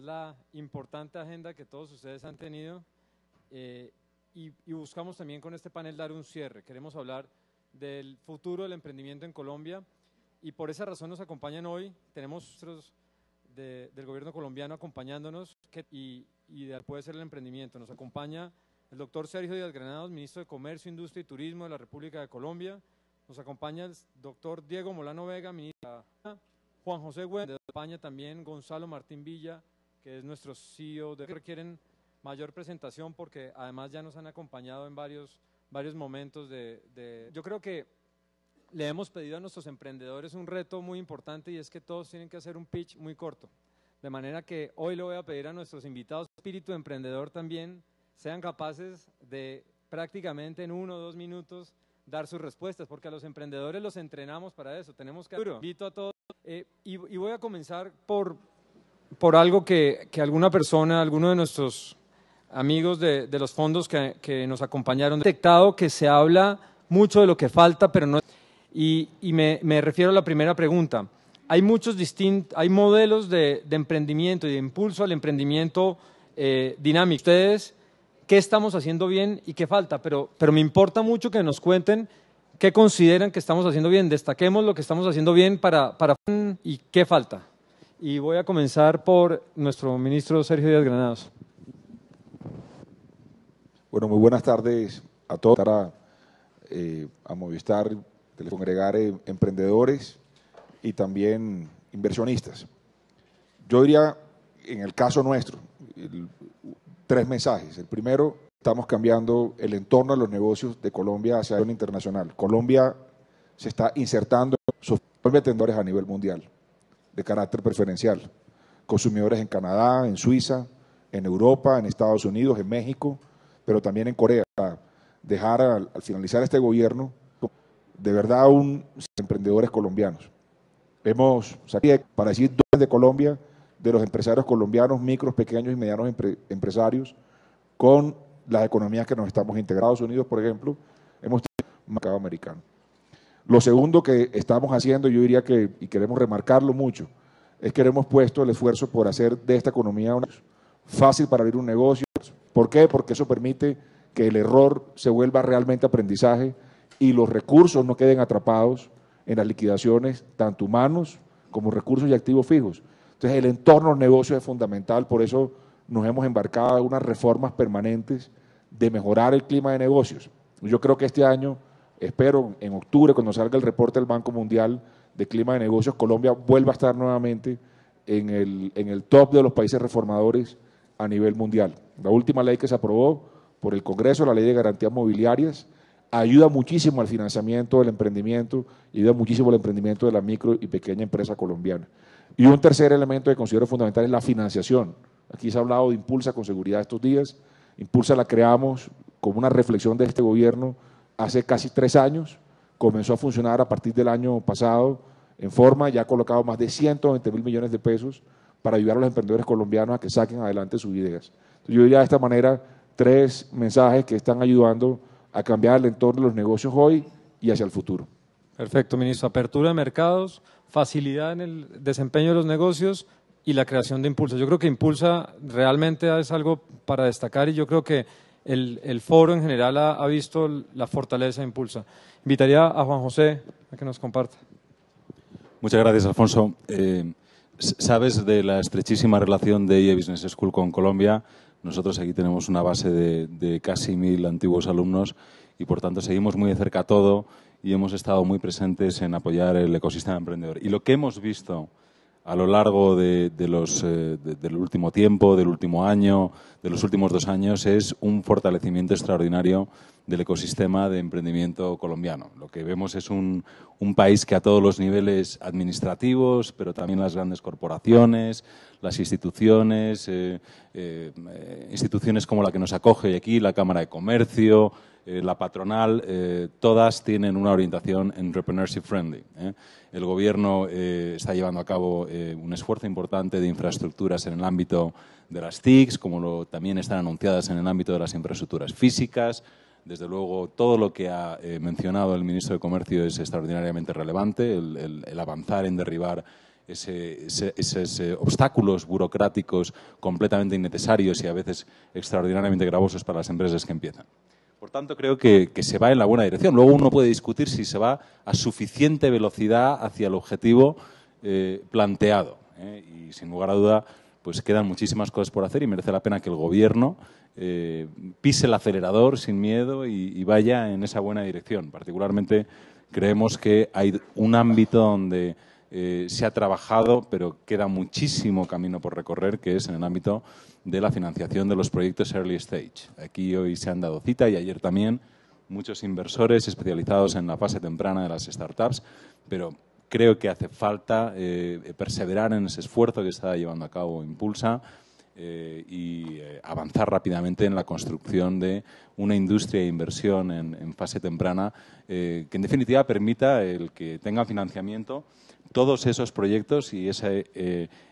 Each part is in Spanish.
la importante agenda que todos ustedes han tenido y buscamos también con este panel dar un cierre. Queremos hablar del futuro del emprendimiento en Colombia y por esa razón nos acompañan hoy. Tenemos ministros del gobierno colombiano acompañándonos y puede ser el emprendimiento. Nos acompaña el doctor Sergio Díaz Granados, ministro de Comercio, Industria y Turismo de la República de Colombia. Nos acompaña el doctor Diego Molano Vega, ministro de Juan José Güell, de España también, Gonzalo Martín Villa, que es nuestro CEO, que requieren mayor presentación porque además ya nos han acompañado en varios momentos Yo creo que le hemos pedido a nuestros emprendedores un reto muy importante y es que todos tienen que hacer un pitch muy corto. De manera que hoy le voy a pedir a nuestros invitados, espíritu emprendedor también, sean capaces de prácticamente en 1 o 2 minutos dar sus respuestas, porque a los emprendedores los entrenamos para eso. Tenemos que... Invito a todos y voy a comenzar por algo que alguna persona, alguno de nuestros amigos de los fondos que nos acompañaron, detectado que se habla mucho de lo que falta, pero no... Y me refiero a la primera pregunta. Hay hay modelos de emprendimiento y de impulso al emprendimiento dinámico. Ustedes, ¿qué estamos haciendo bien y qué falta? Pero me importa mucho que nos cuenten qué consideran que estamos haciendo bien. Destaquemos lo que estamos haciendo bien y qué falta. Y voy a comenzar por nuestro ministro Sergio Díaz Granados. Bueno, muy buenas tardes a todos. A Movistar, congregar emprendedores y también inversionistas. Yo diría, en el caso nuestro, 3 mensajes. El primero, estamos cambiando el entorno de los negocios de Colombia hacia el internacional. Colombia se está insertando en sus vendedores a nivel mundial, de carácter preferencial. Consumidores en Canadá, en Suiza, en Europa, en Estados Unidos, en México, pero también en Corea. Dejar al finalizar este gobierno, de verdad, emprendedores colombianos. Hemos salido para decir de Colombia, de los empresarios colombianos, micros, pequeños y medianos empresarios, con las economías que nos estamos integrando. Estados Unidos, por ejemplo, hemos tenido un mercado americano. Lo segundo que estamos haciendo, yo diría y queremos remarcarlo mucho, es que hemos puesto el esfuerzo por hacer de esta economía fácil para abrir un negocio. ¿Por qué? Porque eso permite que el error se vuelva realmente aprendizaje y los recursos no queden atrapados en las liquidaciones, tanto humanos como recursos y activos fijos. Entonces, el entorno del negocio es fundamental, por eso nos hemos embarcado en unas reformas permanentes de mejorar el clima de negocios. Yo creo que este año, espero en octubre, cuando salga el reporte del Banco Mundial de Clima de Negocios, Colombia vuelva a estar nuevamente en el top de los países reformadores a nivel mundial. La última ley que se aprobó por el Congreso, la Ley de Garantías Mobiliarias, ayuda muchísimo al financiamiento del emprendimiento y ayuda muchísimo al emprendimiento de la micro y pequeña empresa colombiana. Y un tercer elemento que considero fundamental es la financiación. Aquí se ha hablado de Impulsa con seguridad estos días. Impulsa la creamos como una reflexión de este gobierno hace casi 3 años. Comenzó a funcionar a partir del año pasado en forma, ya ha colocado más de 120.000 millones de pesos para ayudar a los emprendedores colombianos a que saquen adelante sus ideas. Entonces, yo diría de esta manera 3 mensajes que están ayudando a cambiar el entorno de los negocios hoy y hacia el futuro. Perfecto, ministro. Apertura de mercados, facilidad en el desempeño de los negocios y la creación de Impulsa. Yo creo que Impulsa realmente es algo para destacar y yo creo que el foro en general ha visto la fortaleza de Impulsa. Invitaría a Juan José a que nos comparta. Muchas gracias, Alfonso. Sabes de la estrechísima relación de IE Business School con Colombia. Nosotros aquí tenemos una base de casi 1.000 antiguos alumnos y, por tanto, seguimos muy de cerca todo y hemos estado muy presentes en apoyar el ecosistema emprendedor. Y lo que hemos visto a lo largo del último tiempo, del último año, de los últimos 2 años, es un fortalecimiento extraordinario del ecosistema de emprendimiento colombiano. Lo que vemos es un país que a todos los niveles administrativos, pero también las grandes corporaciones, las instituciones, instituciones como la que nos acoge hoy aquí, la Cámara de Comercio, la patronal, todas tienen una orientación entrepreneurship friendly. El Gobierno está llevando a cabo un esfuerzo importante de infraestructuras en el ámbito de las TICs, como también están anunciadas en el ámbito de las infraestructuras físicas. Desde luego, todo lo que ha mencionado el ministro de Comercio es extraordinariamente relevante, el avanzar en derribar esos obstáculos burocráticos completamente innecesarios y a veces extraordinariamente gravosos para las empresas que empiezan. Por tanto, creo que se va en la buena dirección. Luego uno puede discutir si se va a suficiente velocidad hacia el objetivo planteado. Y sin lugar a duda, pues quedan muchísimas cosas por hacer y merece la pena que el Gobierno pise el acelerador sin miedo y vaya en esa buena dirección. Particularmente creemos que hay un ámbito donde se ha trabajado, pero queda muchísimo camino por recorrer, que es en el ámbito de la financiación de los proyectos early stage. Aquí hoy se han dado cita y ayer también muchos inversores especializados en la fase temprana de las startups, pero creo que hace falta perseverar en ese esfuerzo que está llevando a cabo Impulsa y avanzar rápidamente en la construcción de una industria de inversión en fase temprana que en definitiva permita el que tenga financiamiento todos esos proyectos y esa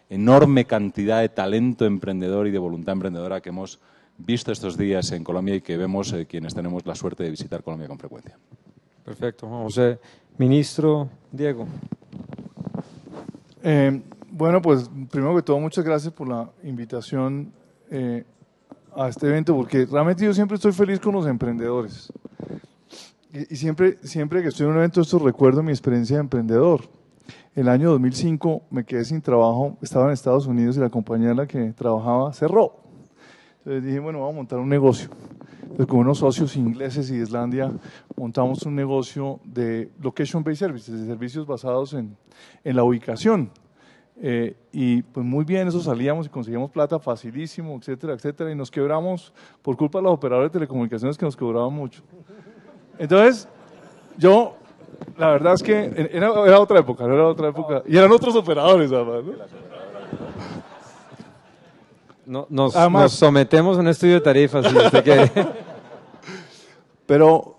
enorme cantidad de talento emprendedor y de voluntad emprendedora que hemos visto estos días en Colombia y que vemos quienes tenemos la suerte de visitar Colombia con frecuencia. Perfecto, Juan José. Ministro Diego. Bueno, pues primero que todo, muchas gracias por la invitación a este evento, porque realmente yo siempre estoy feliz con los emprendedores. Y siempre que estoy en un evento de estos recuerdo mi experiencia de emprendedor. El año 2005 me quedé sin trabajo, estaba en Estados Unidos y la compañía en la que trabajaba cerró. Entonces dije, bueno, vamos a montar un negocio. Entonces, con unos socios ingleses y de Islandia montamos un negocio de location-based services, de servicios basados en la ubicación. Y pues muy bien, eso salíamos y conseguíamos plata facilísimo, etcétera, etcétera, y nos quebramos por culpa de los operadores de telecomunicaciones que nos cobraban mucho. Entonces, yo, la verdad es que era otra época, no era otra época, y eran otros operadores además, ¿no? Nos sometemos a un estudio de tarifas, si usted quiere. Pero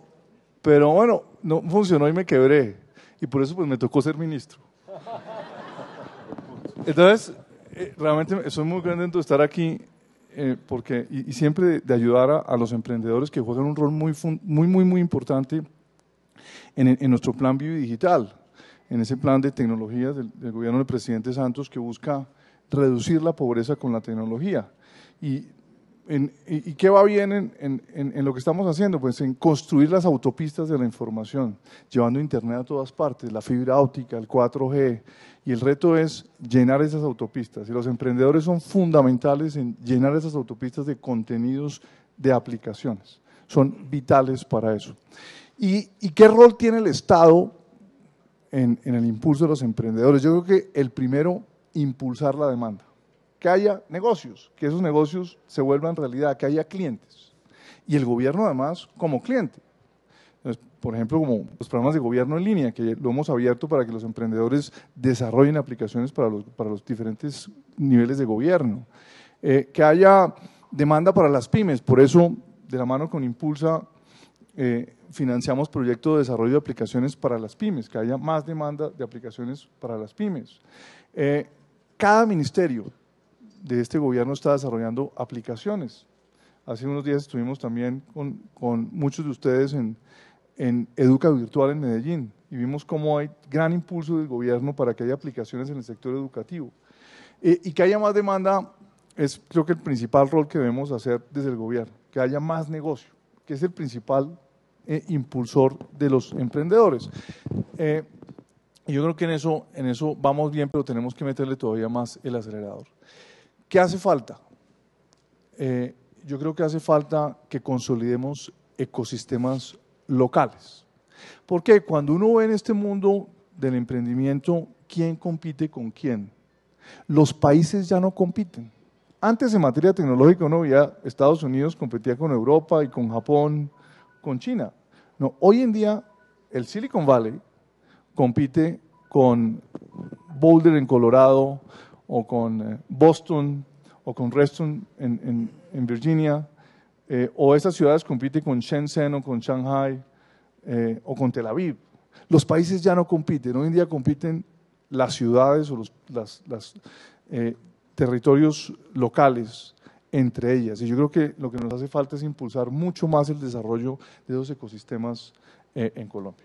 bueno, no funcionó y me quebré, y por eso pues me tocó ser ministro. Entonces, realmente soy muy contento de estar aquí porque, y siempre de ayudar a los emprendedores que juegan un rol muy importante en nuestro plan Vivi Digital, en ese plan de tecnologías del gobierno del presidente Santos que busca reducir la pobreza con la tecnología. ¿Y qué va bien en lo que estamos haciendo? Pues en construir las autopistas de la información, llevando Internet a todas partes, la fibra óptica, el 4G, y el reto es llenar esas autopistas. Y los emprendedores son fundamentales en llenar esas autopistas de contenidos de aplicaciones. Son vitales para eso. ¿Y qué rol tiene el Estado en el impulso de los emprendedores? Yo creo que el primero, impulsar la demanda. Que haya negocios, que esos negocios se vuelvan realidad, que haya clientes. Y el gobierno además como cliente. Entonces, por ejemplo, como los programas de gobierno en línea, que lo hemos abierto para que los emprendedores desarrollen aplicaciones para los diferentes niveles de gobierno. Que haya demanda para las pymes, por eso de la mano con Impulsa financiamos proyectos de desarrollo de aplicaciones para las pymes, que haya más demanda de aplicaciones para las pymes. Cada ministerio de este gobierno está desarrollando aplicaciones. Hace unos días estuvimos también con muchos de ustedes en Educa Virtual en Medellín y vimos cómo hay gran impulso del gobierno para que haya aplicaciones en el sector educativo. Y que haya más demanda es creo que el principal rol que debemos hacer desde el gobierno, que haya más negocio, que es el principal impulsor de los emprendedores. Y yo creo que en eso vamos bien, pero tenemos que meterle todavía más el acelerador. ¿Qué hace falta? Yo creo que hace falta que consolidemos ecosistemas locales. Porque cuando uno ve en este mundo del emprendimiento, ¿quién compite con quién? Los países ya no compiten. Antes en materia tecnológica uno veía Estados Unidos competía con Europa y con Japón, con China. No, hoy en día el Silicon Valley compite con Boulder en Colorado o con Boston o con Reston en Virginia, o esas ciudades compiten con Shenzhen o con Shanghai o con Tel Aviv. Los países ya no compiten, hoy en día compiten las ciudades o los territorios locales entre ellas. Y yo creo que lo que nos hace falta es impulsar mucho más el desarrollo de esos ecosistemas en Colombia.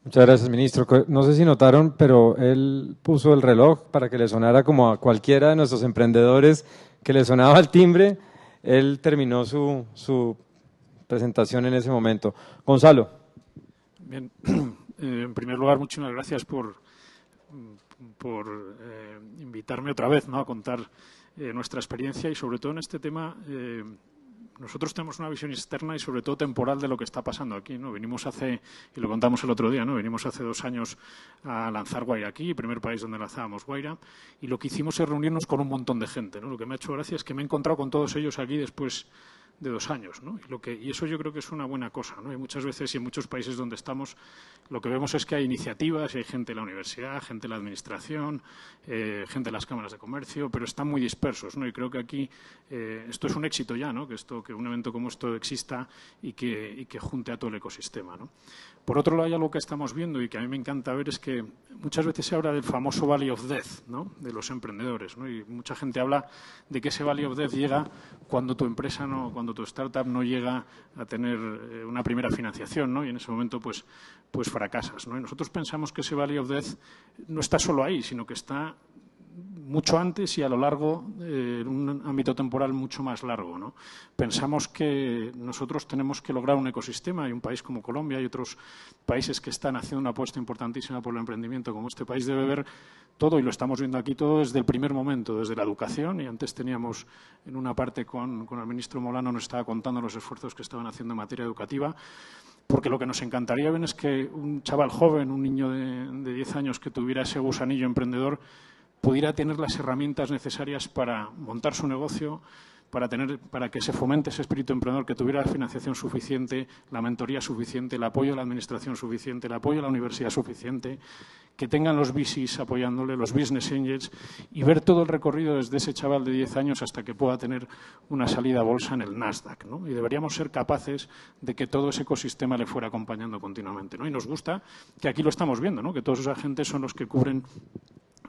Muchas gracias, ministro. No sé si notaron, pero él puso el reloj para que le sonara como a cualquiera de nuestros emprendedores que le sonaba el timbre. Él terminó su presentación en ese momento. Gonzalo. Bien, en primer lugar, muchísimas gracias por invitarme otra vez, ¿no?, a contar nuestra experiencia y sobre todo en este tema. Nosotros tenemos una visión externa y sobre todo temporal de lo que está pasando aquí, ¿no? Venimos y lo contamos el otro día, ¿no? Venimos hace 2 años a lanzar Wayra aquí, el primer país donde lanzábamos Wayra, y lo que hicimos es reunirnos con un montón de gente, ¿no? Lo que me ha hecho gracia es que me he encontrado con todos ellos aquí después de 2 años, ¿no? Y eso yo creo que es una buena cosa, ¿no? Y muchas veces y en muchos países donde estamos lo que vemos es que hay iniciativas y hay gente en la universidad, gente en la administración, gente en las cámaras de comercio, pero están muy dispersos, ¿no? Y creo que aquí esto es un éxito ya, ¿no? Que un evento como esto exista y que junte a todo el ecosistema, ¿no? Por otro lado, hay algo que estamos viendo y que a mí me encanta ver es que muchas veces se habla del famoso Valley of Death, ¿no?, de los emprendedores, ¿no? Y mucha gente habla de que ese Valley of Death llega cuando tu empresa cuando tu startup no llega a tener una primera financiación, ¿no? Y en ese momento pues fracasas, ¿no? Y nosotros pensamos que ese Valley of Death no está solo ahí, sino que está mucho antes y a lo largo, en un ámbito temporal mucho más largo, ¿no? Pensamos que nosotros tenemos que lograr un ecosistema y un país como Colombia y otros países que están haciendo una apuesta importantísima por el emprendimiento como este país debe ver todo, y lo estamos viendo aquí todo desde el primer momento, desde la educación, y antes teníamos en una parte con el ministro Molano, nos estaba contando los esfuerzos que estaban haciendo en materia educativa, porque lo que nos encantaría ver es que un chaval joven, un niño de 10 años que tuviera ese gusanillo emprendedor pudiera tener las herramientas necesarias para montar su negocio, para que se fomente ese espíritu emprendedor, que tuviera la financiación suficiente, la mentoría suficiente, el apoyo de la administración suficiente, el apoyo de la universidad suficiente, que tengan los VCs apoyándole, los business angels, y ver todo el recorrido desde ese chaval de 10 años hasta que pueda tener una salida a bolsa en el Nasdaq, ¿no? Y deberíamos ser capaces de que todo ese ecosistema le fuera acompañando continuamente, ¿no? Y nos gusta que aquí lo estamos viendo, ¿no?, que todos esos agentes son los que cubren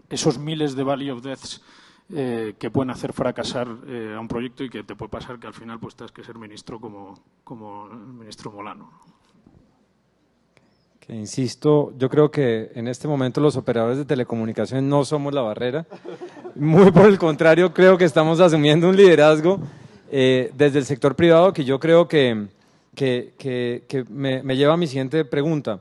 esos miles de Valley of Deaths que pueden hacer fracasar a un proyecto, y que te puede pasar que al final pues tengas que ser ministro como el ministro Molano. Que insisto, yo creo que en este momento los operadores de telecomunicaciones no somos la barrera. Muy por el contrario, creo que estamos asumiendo un liderazgo desde el sector privado, que yo creo que me lleva a mi siguiente pregunta.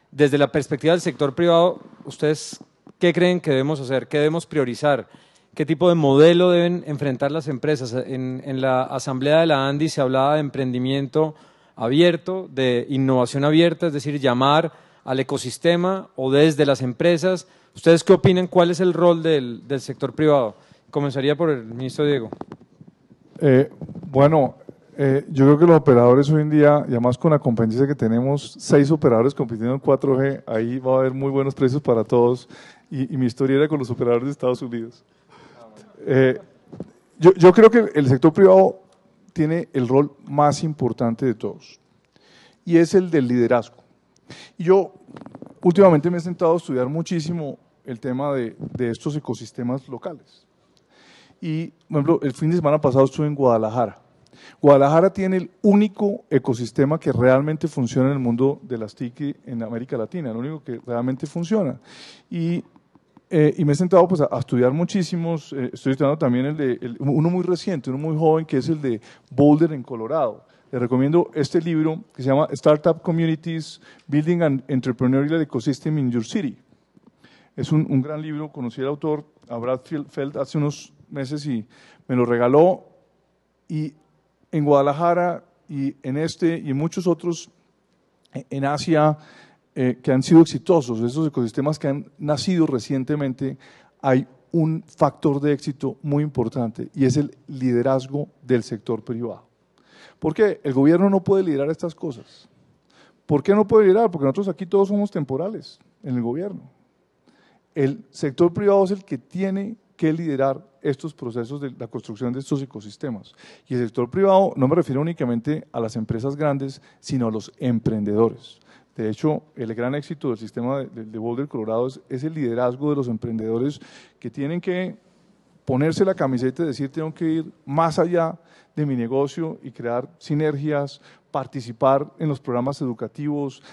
Desde la perspectiva del sector privado, ¿ustedes qué creen que debemos hacer? ¿Qué debemos priorizar? ¿Qué tipo de modelo deben enfrentar las empresas? En la asamblea de la ANDI se hablaba de emprendimiento abierto, de innovación abierta, es decir, llamar al ecosistema o desde las empresas. ¿Ustedes qué opinan? ¿Cuál es el rol del sector privado? Comenzaría por el ministro Diego. Yo creo que los operadores hoy en día, y además con la competencia que tenemos, 6 operadores compitiendo en 4G, ahí va a haber muy buenos precios para todos, y mi historia era con los operadores de Estados Unidos. Yo creo que el sector privado tiene el rol más importante de todos, y es el del liderazgo. Y yo últimamente me he sentado a estudiar muchísimo el tema de estos ecosistemas locales. Y, por ejemplo, el fin de semana pasado estuve en Guadalajara. Guadalajara tiene el único ecosistema que realmente funciona en el mundo de las TIC en América Latina, el único que realmente funciona. Y me he sentado pues, a estudiar muchísimos, estoy estudiando también uno muy reciente, uno muy joven, que es el de Boulder en Colorado. Les recomiendo este libro que se llama Startup Communities, Building an Entrepreneurial Ecosystem in Your City. Es un gran libro, conocí al autor, a Brad Feld, hace unos meses y me lo regaló. Y en Guadalajara y en y en muchos otros en Asia que han sido exitosos, esos ecosistemas que han nacido recientemente, hay un factor de éxito muy importante, y es el liderazgo del sector privado. ¿Por qué? El gobierno no puede liderar estas cosas. ¿Por qué no puede liderar? Porque nosotros aquí todos somos temporales en el gobierno. El sector privado es el que tiene que liderar estos procesos de la construcción de estos ecosistemas. Y el sector privado no me refiero únicamente a las empresas grandes, sino a los emprendedores. De hecho, el gran éxito del sistema de Boulder, Colorado, es el liderazgo de los emprendedores, que tienen que ponerse la camiseta y decir: tengo que ir más allá de mi negocio y crear sinergias participar en los programas educativos,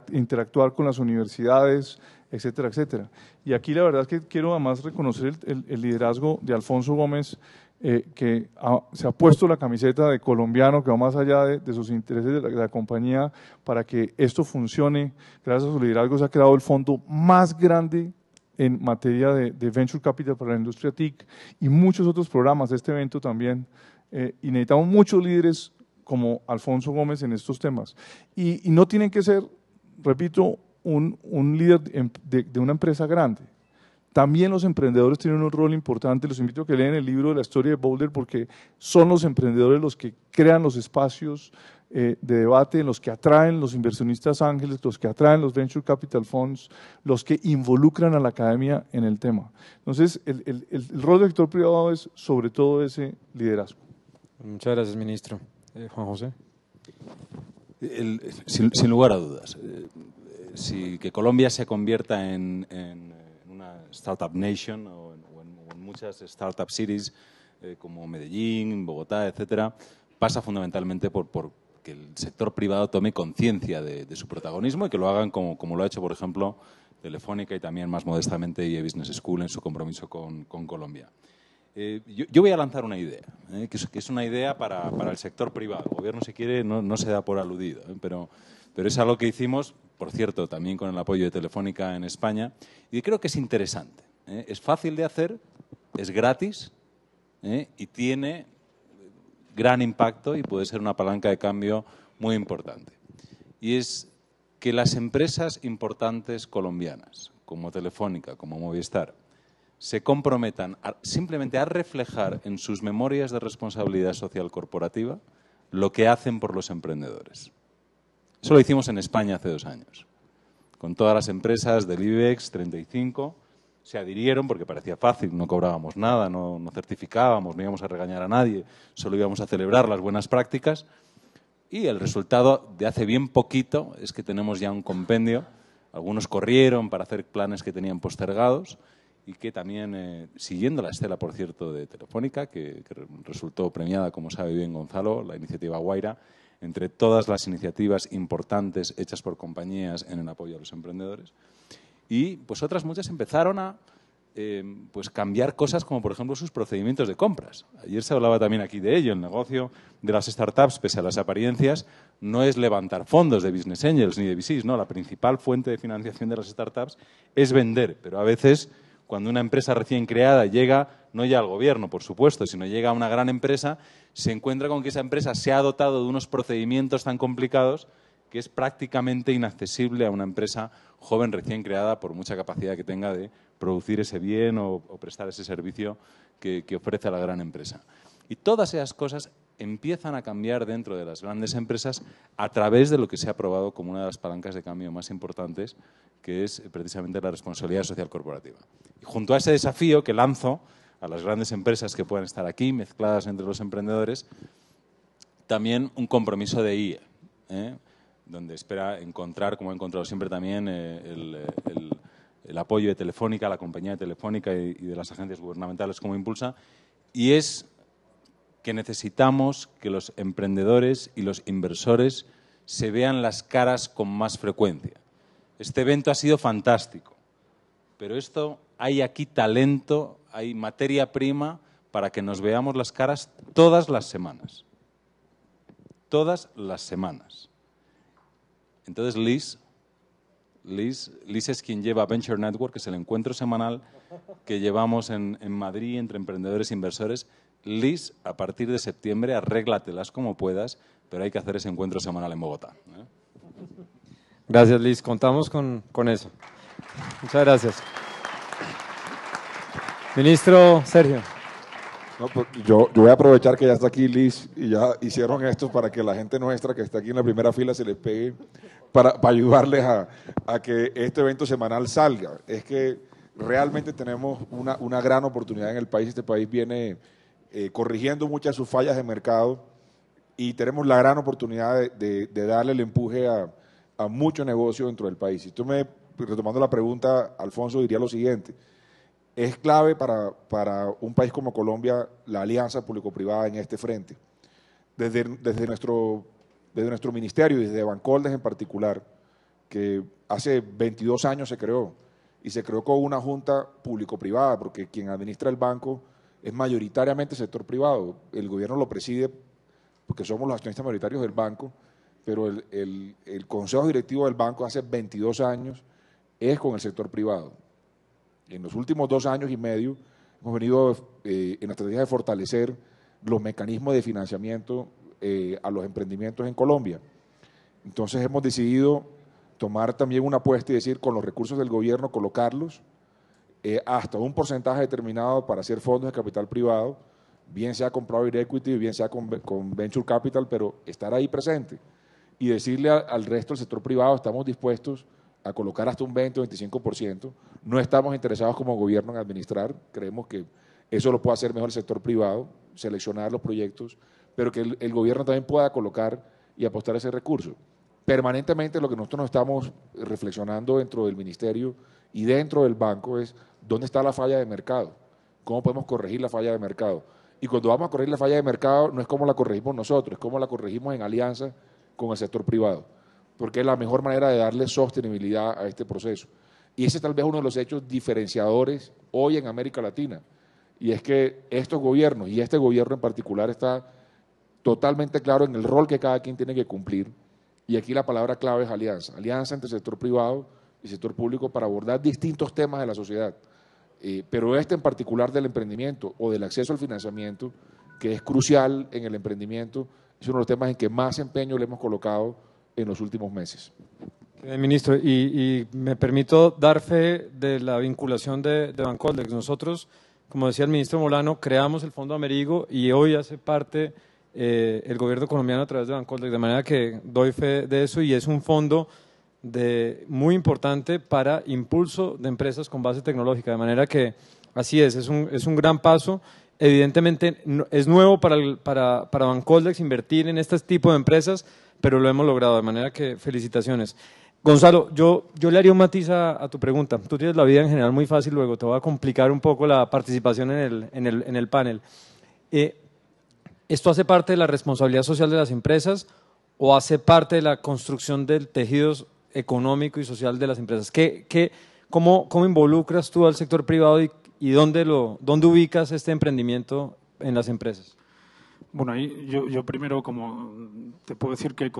interactuar con las universidades, etcétera, etcétera. Y aquí la verdad es que quiero además reconocer el liderazgo de Alfonso Gómez, que se ha puesto la camiseta de colombiano, que va más allá de sus intereses de la compañía para que esto funcione. Gracias a su liderazgo se ha creado el fondo más grande en materia de Venture Capital para la industria TIC y muchos otros programas de este evento también. Y necesitamos muchos líderes como Alfonso Gómez en estos temas. Y no tienen que ser, repito, un líder de una empresa grande. También los emprendedores tienen un rol importante. Los invito a que lean el libro de la historia de Boulder porque son los emprendedores los que crean los espacios de debate, los que atraen los inversionistas ángeles, los que atraen los Venture Capital Funds, los que involucran a la academia en el tema. Entonces, el rol del sector privado es sobre todo ese liderazgo. Muchas gracias, ministro. Juan José. Sin lugar a dudas, si que Colombia se convierta en una startup nation o en muchas startup cities como Medellín, Bogotá, etcétera, pasa fundamentalmente por que el sector privado tome conciencia de su protagonismo y que lo hagan como lo ha hecho, por ejemplo, Telefónica y también más modestamente IE Business School en su compromiso con Colombia. Yo voy a lanzar una idea, que es una idea para el sector privado. El gobierno, si quiere, no se da por aludido, pero es algo que hicimos, por cierto, también con el apoyo de Telefónica en España, y creo que es interesante. Es fácil de hacer, es gratis y tiene gran impacto y puede ser una palanca de cambio muy importante. Y es que las empresas importantes colombianas, como Telefónica, como Movistar, se comprometan simplemente a reflejar en sus memorias de responsabilidad social corporativa lo que hacen por los emprendedores. Eso lo hicimos en España hace 2 años. Con todas las empresas del IBEX 35 se adhirieron porque parecía fácil, no cobrábamos nada, no certificábamos, no íbamos a regañar a nadie, solo íbamos a celebrar las buenas prácticas. Y el resultado de hace bien poquito es que tenemos ya un compendio. Algunos corrieron para hacer planes que tenían postergados y que también, siguiendo la estela, por cierto, de Telefónica, que resultó premiada, como sabe bien Gonzalo, la iniciativa Guaira, entre todas las iniciativas importantes hechas por compañías en el apoyo a los emprendedores. Y pues otras muchas empezaron a pues cambiar cosas como, por ejemplo, sus procedimientos de compras. Ayer se hablaba también aquí de ello. El negocio de las startups, pese a las apariencias, no es levantar fondos de business angels ni de VCs, no. La principal fuente de financiación de las startups es vender, pero a veces cuando una empresa recién creada llega, no ya al gobierno, por supuesto, sino llega a una gran empresa, se encuentra con que esa empresa se ha dotado de unos procedimientos tan complicados que es prácticamente inaccesible a una empresa joven recién creada por mucha capacidad que tenga de producir ese bien o prestar ese servicio que ofrece a la gran empresa. Y todas esas cosas empiezan a cambiar dentro de las grandes empresas a través de lo que se ha aprobado como una de las palancas de cambio más importantes, que es precisamente la responsabilidad social corporativa. Y junto a ese desafío que lanzo a las grandes empresas que puedan estar aquí, mezcladas entre los emprendedores, también un compromiso de IE, donde espera encontrar, como he encontrado siempre también, el apoyo de Telefónica, la compañía de Telefónica y de las agencias gubernamentales como Impulsa, y es que necesitamos que los emprendedores y los inversores se vean las caras con más frecuencia. Este evento ha sido fantástico, pero hay aquí talento, hay materia prima para que nos veamos las caras todas las semanas. Todas las semanas. Entonces, Liz es quien lleva Venture Network, que es el encuentro semanal que llevamos en Madrid entre emprendedores e inversores. Liz, a partir de septiembre, arréglatelas como puedas, pero hay que hacer ese encuentro semanal en Bogotá. Gracias, Liz. Contamos con eso. Muchas gracias. Ministro Sergio. No, pues yo voy a aprovechar que ya está aquí Liz y ya hicieron esto para que la gente nuestra que está aquí en la primera fila se les pegue para ayudarles a que este evento semanal salga. Es que realmente tenemos una gran oportunidad en el país. Este país viene corrigiendo muchas de sus fallas de mercado y tenemos la gran oportunidad de darle el empuje a mucho negocio dentro del país. Retomando la pregunta, Alfonso, diría lo siguiente. Es clave para un país como Colombia la alianza público-privada en este frente. Desde nuestro desde nuestro ministerio y desde Bancoldes en particular, que hace 22 años se creó, y se creó con una junta público-privada, porque quien administra el banco es mayoritariamente sector privado. El gobierno lo preside porque somos los accionistas mayoritarios del banco, pero el consejo directivo del banco hace 22 años es con el sector privado. En los últimos 2 años y medio hemos venido en la estrategia de fortalecer los mecanismos de financiamiento a los emprendimientos en Colombia. Entonces hemos decidido tomar también una apuesta y decir, con los recursos del gobierno, colocarlos hasta un porcentaje determinado para hacer fondos de capital privado, bien sea con private equity, bien sea con venture capital, pero estar ahí presente y decirle al resto del sector privado, estamos dispuestos a colocar hasta un 20 o 25%. No estamos interesados como gobierno en administrar, creemos que eso lo puede hacer mejor el sector privado, seleccionar los proyectos, pero que el gobierno también pueda colocar y apostar ese recurso. Permanentemente lo que nosotros nos estamos reflexionando dentro del ministerio y dentro del banco es dónde está la falla de mercado, cómo podemos corregir la falla de mercado. Y cuando vamos a corregir la falla de mercado no es como la corregimos nosotros, es como la corregimos en alianza con el sector privado, porque es la mejor manera de darle sostenibilidad a este proceso. Y ese es tal vez uno de los hechos diferenciadores hoy en América Latina, y es que estos gobiernos, y este gobierno en particular, está totalmente claro en el rol que cada quien tiene que cumplir, y aquí la palabra clave es alianza, alianza entre sector privado y sector público para abordar distintos temas de la sociedad, pero este en particular del emprendimiento o del acceso al financiamiento, que es crucial en el emprendimiento, es uno de los temas en que más empeño le hemos colocado en los últimos meses. Ministro, y me permito dar fe de la vinculación de Bancoldex. Nosotros, como decía el ministro Molano, creamos el Fondo Amerigo y hoy hace parte el gobierno colombiano a través de Bancoldex, de manera que doy fe de eso y es un fondo muy importante para impulso de empresas con base tecnológica, de manera que así es un gran paso. Evidentemente es nuevo para Bancoldex invertir en este tipo de empresas, pero lo hemos logrado, de manera que felicitaciones. Gonzalo, yo le haría un matiz a tu pregunta. Tú tienes la vida en general muy fácil, luego te voy a complicar un poco la participación en el panel. ¿Esto hace parte de la responsabilidad social de las empresas o hace parte de la construcción del tejido económico y social de las empresas? ¿Cómo involucras tú al sector privado y dónde ubicas este emprendimiento en las empresas? Bueno, ahí yo primero, como te puedo decir que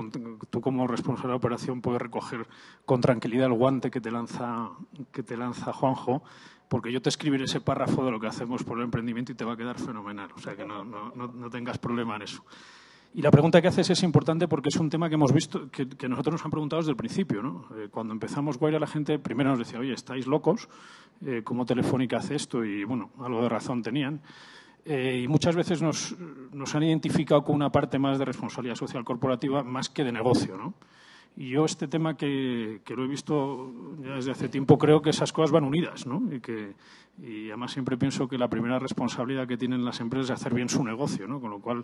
tú como responsable de operación puedes recoger con tranquilidad el guante que te lanza Juanjo, porque yo te escribiré ese párrafo de lo que hacemos por el emprendimiento y te va a quedar fenomenal, o sea que no tengas problema en eso. Y la pregunta que haces es importante porque es un tema que hemos visto, que nosotros nos han preguntado desde el principio, ¿no? Cuando empezamos Guaira, la gente primero nos decía, oye, estáis locos, ¿cómo Telefónica hace esto? Y bueno, algo de razón tenían. Y muchas veces nos han identificado con una parte más de responsabilidad social corporativa más que de negocio, ¿no? Y yo este tema que lo he visto ya desde hace tiempo, creo que esas cosas van unidas, ¿no? Y además siempre pienso que la primera responsabilidad que tienen las empresas es hacer bien su negocio, ¿no? Con lo cual,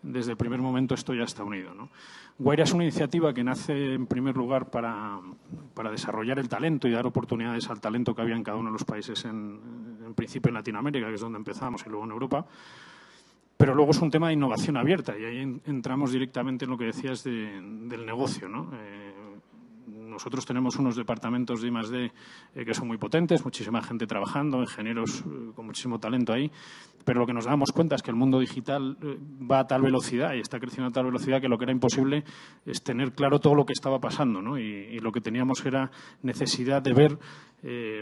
desde el primer momento esto ya está unido, ¿no? Guaira es una iniciativa que nace en primer lugar para desarrollar el talento y dar oportunidades al talento que había en cada uno de los países, en principio en Latinoamérica, que es donde empezamos, y luego en Europa. Pero luego es un tema de innovación abierta y ahí entramos directamente en lo que decías del negocio, ¿no? Nosotros tenemos unos departamentos de I+D que son muy potentes, muchísima gente trabajando, ingenieros con muchísimo talento ahí, pero lo que nos damos cuenta es que el mundo digital va a tal velocidad y está creciendo a tal velocidad que lo que era imposible es tener claro todo lo que estaba pasando, ¿no? Y lo que teníamos era necesidad de ver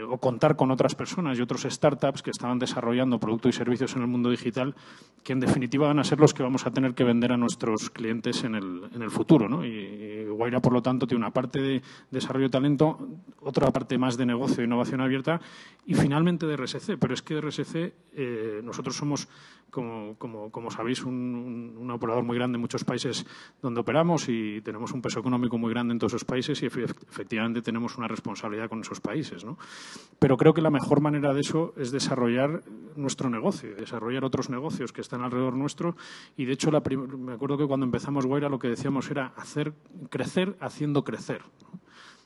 o contar con otras personas y otros startups que estaban desarrollando productos y servicios en el mundo digital que en definitiva van a ser los que vamos a tener que vender a nuestros clientes en el futuro, ¿no? Y Guaira, por lo tanto, tiene una parte de desarrollo de talento, otra parte más de negocio e innovación abierta y finalmente de RSC. Pero es que de RSC nosotros somos, como sabéis, un operador muy grande en muchos países donde operamos y tenemos un peso económico muy grande en todos esos países y efectivamente tenemos una responsabilidad con esos países, ¿no? Pero creo que la mejor manera de eso es desarrollar nuestro negocio, desarrollar otros negocios que están alrededor nuestro y de hecho me acuerdo que cuando empezamos Guaira lo que decíamos era hacer crecer haciendo crecer, ¿no?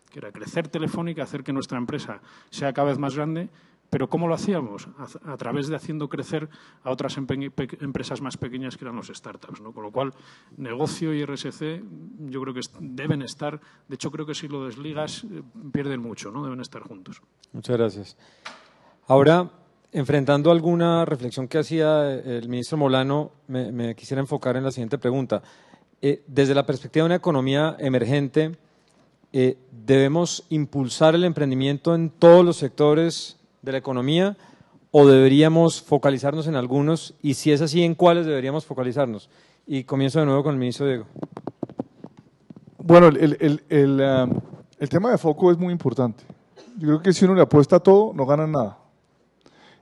Que era crecer Telefónica, hacer que nuestra empresa sea cada vez más grande, ¿Pero cómo lo hacíamos? A través de haciendo crecer a otras empresas más pequeñas que eran los startups, ¿no? Con lo cual, negocio y RSC yo creo que deben estar, de hecho creo que si lo desligas pierden mucho, ¿no? Deben estar juntos. Muchas gracias. Ahora, enfrentando alguna reflexión que hacía el ministro Molano, me quisiera enfocar en la siguiente pregunta. Desde la perspectiva de una economía emergente, ¿debemos impulsar el emprendimiento en todos los sectores de la economía o deberíamos focalizarnos en algunos? Y si es así, ¿en cuáles deberíamos focalizarnos? Y comienzo de nuevo con el ministro Diego. Bueno, el tema de foco es muy importante. Yo creo que si uno le apuesta a todo, no gana nada.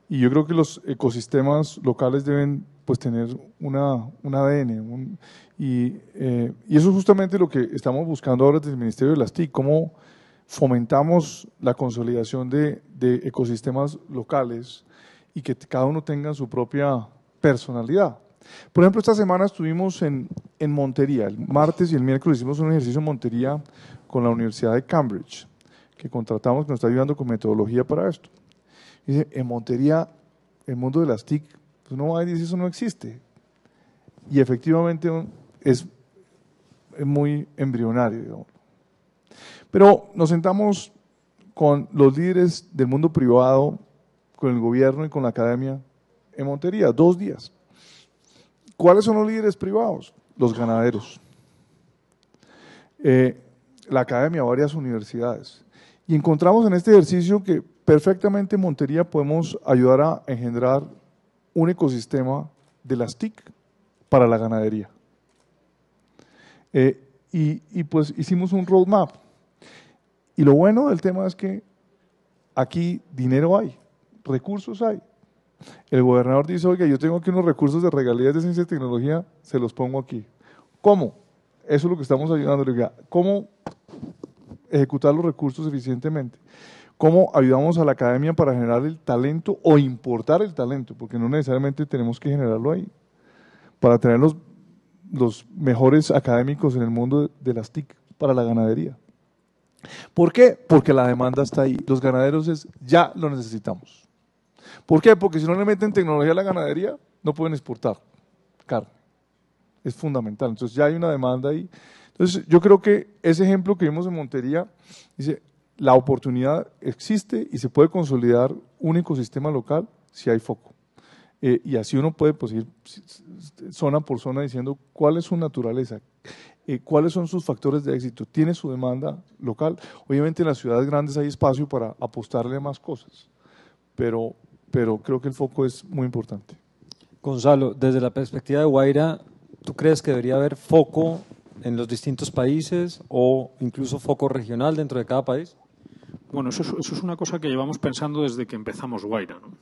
Y yo creo que los ecosistemas locales deben pues tener un ADN. Y eso es justamente lo que estamos buscando ahora desde el Ministerio de las TIC, cómo fomentamos la consolidación de ecosistemas locales y que cada uno tenga su propia personalidad. Por ejemplo, esta semana estuvimos en Montería. El martes y el miércoles hicimos un ejercicio en Montería con la Universidad de Cambridge, que contratamos, que nos está ayudando con metodología para esto. Dice, en Montería, el mundo de las TIC, pues no va a decir eso no existe. Y efectivamente es muy embrionario, digamos. Pero nos sentamos con los líderes del mundo privado, con el gobierno y con la academia en Montería, 2 días. ¿Cuáles son los líderes privados? Los ganaderos. La academia, varias universidades. Y encontramos en este ejercicio que perfectamente en Montería podemos ayudar a engendrar un ecosistema de las TIC para la ganadería. Y pues hicimos un roadmap. Y lo bueno del tema es que aquí dinero hay, recursos hay. El gobernador dice, oiga, yo tengo aquí unos recursos de regalías de ciencia y tecnología, se los pongo aquí. ¿Cómo? Eso es lo que estamos ayudando. ¿Cómo ejecutar los recursos eficientemente? ¿Cómo ayudamos a la academia para generar el talento o importar el talento? Porque no necesariamente tenemos que generarlo ahí. Para tener los mejores académicos en el mundo de las TIC para la ganadería. ¿Por qué? Porque la demanda está ahí. Los ganaderos ya lo necesitamos. ¿Por qué? Porque si no le meten tecnología a la ganadería, no pueden exportar carne. Es fundamental. Entonces ya hay una demanda ahí. Entonces yo creo que ese ejemplo que vimos en Montería, dice, la oportunidad existe y se puede consolidar un ecosistema local si hay foco. Y así uno puede pues, ir zona por zona diciendo cuál es su naturaleza, cuáles son sus factores de éxito, tiene su demanda local. Obviamente en las ciudades grandes hay espacio para apostarle a más cosas, pero creo que el foco es muy importante. Gonzalo, desde la perspectiva de Guaira, ¿tú crees que debería haber foco en los distintos países o incluso foco regional dentro de cada país? Bueno, eso es una cosa que llevamos pensando desde que empezamos Guaira, ¿no?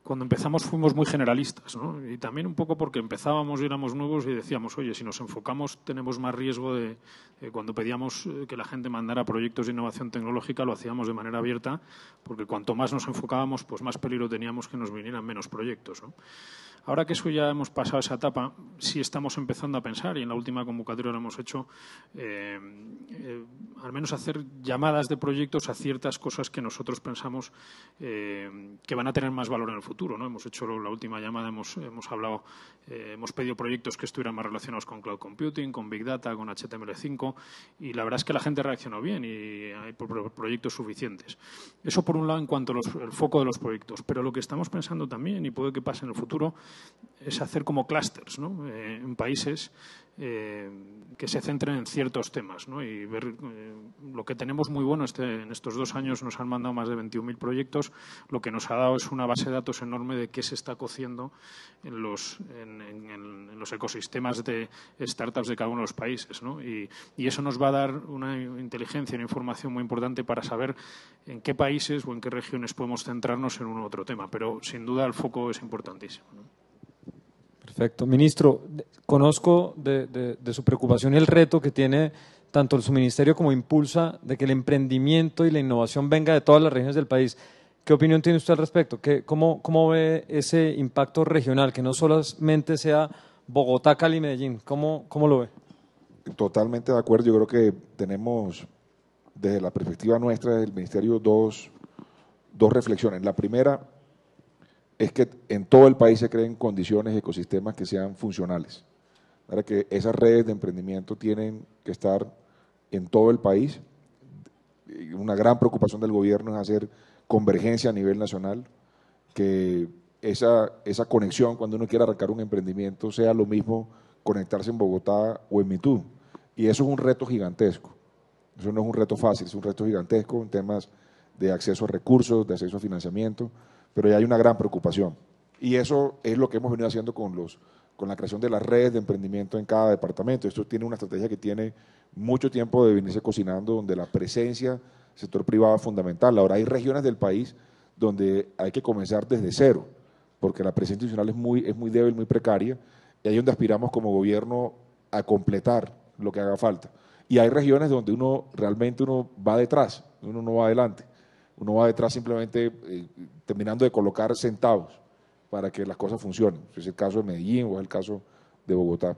Cuando empezamos fuimos muy generalistas, ¿no? Y también un poco porque empezábamos y éramos nuevos y decíamos, oye, si nos enfocamos tenemos más riesgo de… cuando pedíamos que la gente mandara proyectos de innovación tecnológica lo hacíamos de manera abierta, porque cuanto más nos enfocábamos, pues más peligro teníamos que nos vinieran menos proyectos, ¿no? Ahora que eso ya hemos pasado esa etapa, sí estamos empezando a pensar, y en la última convocatoria lo hemos hecho, al menos hacer llamadas de proyectos a ciertas cosas que nosotros pensamos que van a tener más valor en el futuro, ¿no? Hemos hecho la última llamada, hemos hablado, hemos pedido proyectos que estuvieran más relacionados con Cloud Computing, con Big Data, con HTML5, y la verdad es que la gente reaccionó bien y hay proyectos suficientes. Eso por un lado en cuanto al foco de los proyectos, pero lo que estamos pensando también, y puede que pase en el futuro, es hacer como clústeres, ¿no? En países que se centren en ciertos temas, ¿no? Y ver lo que tenemos muy bueno en estos 2 años nos han mandado más de 21.000 proyectos, lo que nos ha dado es una base de datos enorme de qué se está cociendo en los ecosistemas de startups de cada uno de los países, ¿no? Y eso nos va a dar una inteligencia, una información muy importante para saber en qué países o en qué regiones podemos centrarnos en un u otro tema, pero sin duda el foco es importantísimo, ¿no? Perfecto. Ministro, conozco de su preocupación y el reto que tiene tanto su ministerio como Impulsa de que el emprendimiento y la innovación venga de todas las regiones del país. ¿Qué opinión tiene usted al respecto? ¿Cómo ve ese impacto regional? Que no solamente sea Bogotá, Cali, Medellín. ¿Cómo lo ve? Totalmente de acuerdo. Yo creo que tenemos, desde la perspectiva nuestra del ministerio, dos dos reflexiones. La primera es que en todo el país se creen condiciones y ecosistemas que sean funcionales, para que esas redes de emprendimiento tienen que estar en todo el país. Una gran preocupación del gobierno es hacer convergencia a nivel nacional, que esa conexión cuando uno quiera arrancar un emprendimiento sea lo mismo conectarse en Bogotá o en Mitú. Y eso es un reto gigantesco. Eso no es un reto fácil, es un reto gigantesco en temas de acceso a recursos, de acceso a financiamiento, pero ya hay una gran preocupación. Y eso es lo que hemos venido haciendo con la creación de las redes de emprendimiento en cada departamento. Esto tiene una estrategia que tiene mucho tiempo de venirse cocinando, donde la presencia del sector privado es fundamental. Ahora hay regiones del país donde hay que comenzar desde cero, porque la presencia institucional es muy débil, muy precaria, y ahí es donde aspiramos como gobierno a completar lo que haga falta. Y hay regiones donde realmente uno va detrás, uno no va adelante, uno va detrás simplemente terminando de colocar centavos para que las cosas funcionen. Es el caso de Medellín o es el caso de Bogotá.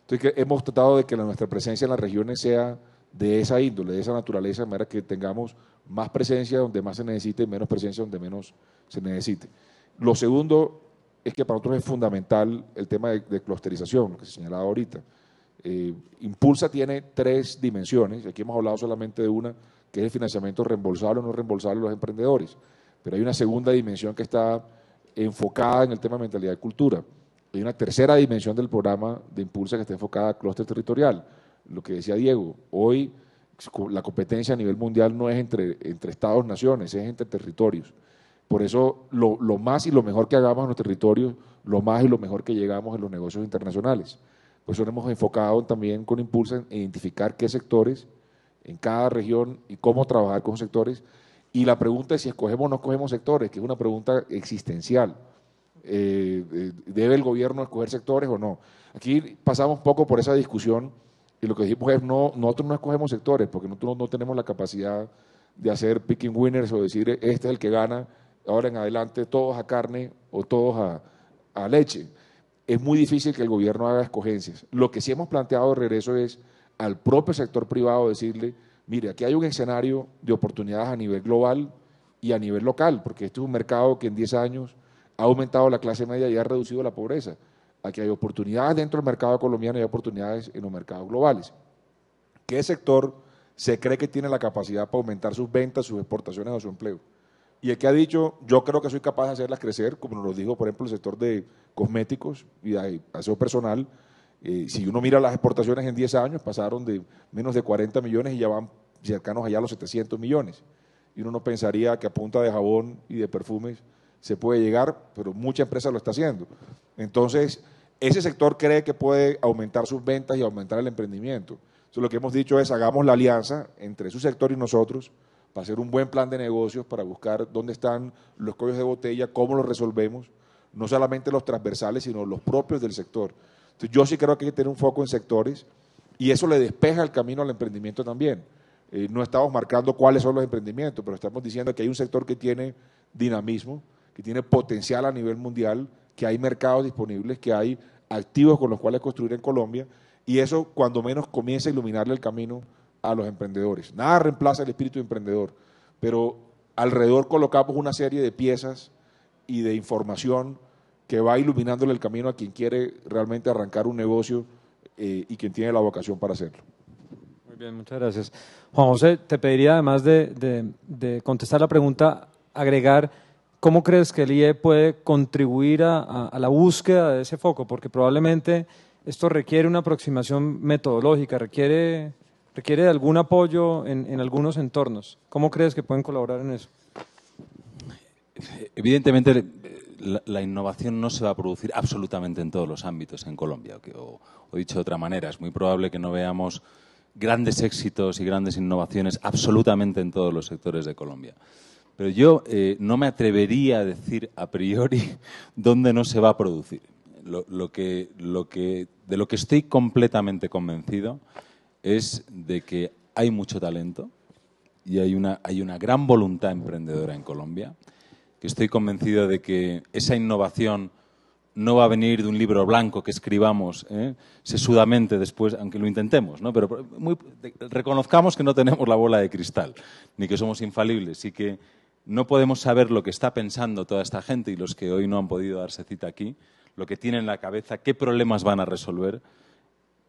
Entonces hemos tratado de que nuestra presencia en las regiones sea de esa índole, de esa naturaleza, de manera que tengamos más presencia donde más se necesite y menos presencia donde menos se necesite. Lo segundo es que para nosotros es fundamental el tema de clusterización, lo que se señalaba ahorita. Impulsa tiene tres dimensiones, aquí hemos hablado solamente de una, que es el financiamiento reembolsable o no reembolsable a los emprendedores, pero hay una segunda dimensión que está enfocada en el tema de mentalidad y cultura. Hay una tercera dimensión del programa de Impulsa que está enfocada a clúster territorial. Lo que decía Diego, hoy la competencia a nivel mundial no es entre estados-naciones, es entre territorios. Por eso lo más y lo mejor que hagamos en los territorios, lo más y lo mejor que llegamos en los negocios internacionales. Por eso nos hemos enfocado también con Impulsa en identificar qué sectores en cada región y cómo trabajar con sectores. Y la pregunta es si escogemos o no escogemos sectores, que es una pregunta existencial. ¿Debe el gobierno escoger sectores o no? Aquí pasamos un poco por esa discusión y lo que dijimos es nosotros no escogemos sectores porque nosotros no tenemos la capacidad de hacer picking winners o decir este es el que gana, ahora en adelante todos a carne o todos a leche. Es muy difícil que el gobierno haga escogencias. Lo que sí hemos planteado de regreso es al propio sector privado decirle, mire, aquí hay un escenario de oportunidades a nivel global y a nivel local, porque este es un mercado que en 10 años ha aumentado la clase media y ha reducido la pobreza. Aquí hay oportunidades dentro del mercado colombiano y hay oportunidades en los mercados globales. ¿Qué sector se cree que tiene la capacidad para aumentar sus ventas, sus exportaciones o su empleo? Y el que ha dicho, yo creo que soy capaz de hacerlas crecer, como nos lo dijo, por ejemplo, el sector de cosméticos y de aseo personal. Si uno mira las exportaciones en 10 años, pasaron de menos de 40 millones y ya van cercanos allá a los 700 millones. Y uno no pensaría que a punta de jabón y de perfumes se puede llegar, pero mucha empresa lo está haciendo. Entonces, ese sector cree que puede aumentar sus ventas y aumentar el emprendimiento. Entonces, lo que hemos dicho es, hagamos la alianza entre su sector y nosotros para hacer un buen plan de negocios, para buscar dónde están los cuellos de botella, cómo los resolvemos, no solamente los transversales, sino los propios del sector. Entonces, yo sí creo que hay que tener un foco en sectores y eso le despeja el camino al emprendimiento también. No estamos marcando cuáles son los emprendimientos, pero estamos diciendo que hay un sector que tiene dinamismo, que tiene potencial a nivel mundial, que hay mercados disponibles, que hay activos con los cuales construir en Colombia, y eso cuando menos comienza a iluminarle el camino a los emprendedores. Nada reemplaza el espíritu emprendedor, pero alrededor colocamos una serie de piezas y de información que va iluminándole el camino a quien quiere realmente arrancar un negocio y quien tiene la vocación para hacerlo. Muy bien, muchas gracias. Juan José, te pediría además de contestar la pregunta, agregar cómo crees que el IE puede contribuir a la búsqueda de ese foco, porque probablemente esto requiere una aproximación metodológica, requiere de algún apoyo en algunos entornos. ¿Cómo crees que pueden colaborar en eso? Evidentemente, la innovación no se va a producir absolutamente en todos los ámbitos en Colombia. O dicho de otra manera, es muy probable que no veamos grandes éxitos y grandes innovaciones absolutamente en todos los sectores de Colombia. Pero yo no me atrevería a decir a priori dónde no se va a producir. De lo que estoy completamente convencido es de que hay mucho talento y hay una gran voluntad emprendedora en Colombia, que estoy convencido de que esa innovación no va a venir de un libro blanco que escribamos sesudamente después, aunque lo intentemos, ¿no? Pero reconozcamos que no tenemos la bola de cristal, ni que somos infalibles, y que No podemos saber lo que está pensando toda esta gente y los que hoy no han podido darse cita aquí, lo que tienen en la cabeza, qué problemas van a resolver,